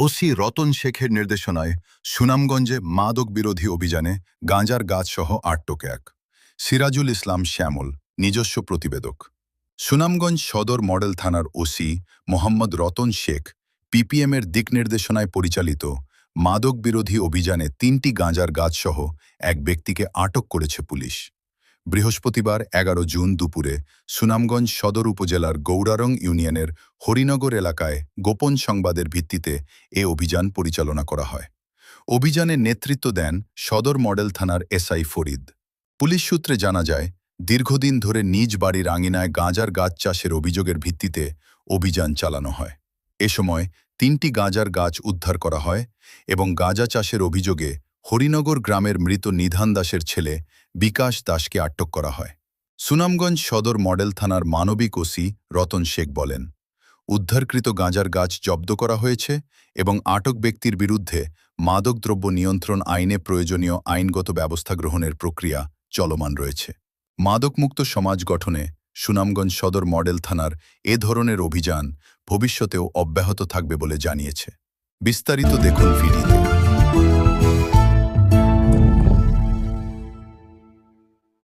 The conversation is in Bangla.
ওসি রতন শেখের নির্দেশনায় সুনামগঞ্জে মাদক বিরোধী অভিযানে গাঁজার গাছসহ ৮ টোকেক। সিরাজুল ইসলাম শ্যামল, নিজস্ব প্রতিবেদক। সুনামগঞ্জ সদর মডেল থানার ওসি মোহাম্মদ রতন শেখ পিপিএমের দিক নির্দেশনায় পরিচালিত মাদক বিরোধী অভিযানে ৩টি গাঁজার গাছসহ এক ব্যক্তিকে আটক করেছে পুলিশ। বৃহস্পতিবার ১১ জুন দুপুরে সুনামগঞ্জ সদর উপজেলার গৌরারং ইউনিয়নের হরিনগর এলাকায় গোপন সংবাদের ভিত্তিতে এ অভিযান পরিচালনা করা হয়। অভিযানে নেতৃত্ব দেন সদর মডেল থানার এসআই ফরিদ। পুলিশ সূত্রে জানা যায়, দীর্ঘদিন ধরে নিজ বাড়ির আঙিনায় গাঁজার গাছ চাষের অভিযোগের ভিত্তিতে অভিযান চালানো হয়। এ সময় ৩টি গাঁজার গাছ উদ্ধার করা হয় এবং গাঁজা চাষের অভিযোগে হরিনগর গ্রামের মৃত নিধান দাসের ছেলে বিকাশ দাসকে আটক করা হয়। সুনামগঞ্জ সদর মডেল থানার মানবিক ওসি রতন শেখ বলেন, উদ্ধারকৃত গাঁজার গাছ জব্দ করা হয়েছে এবং আটক ব্যক্তির বিরুদ্ধে মাদকদ্রব্য নিয়ন্ত্রণ আইনে প্রয়োজনীয় আইনগত ব্যবস্থা গ্রহণের প্রক্রিয়া চলমান রয়েছে। মাদকমুক্ত সমাজ গঠনে সুনামগঞ্জ সদর মডেল থানার এ ধরনের অভিযান ভবিষ্যতেও অব্যাহত থাকবে বলে জানিয়েছে। বিস্তারিত দেখুন ভিডিওতে।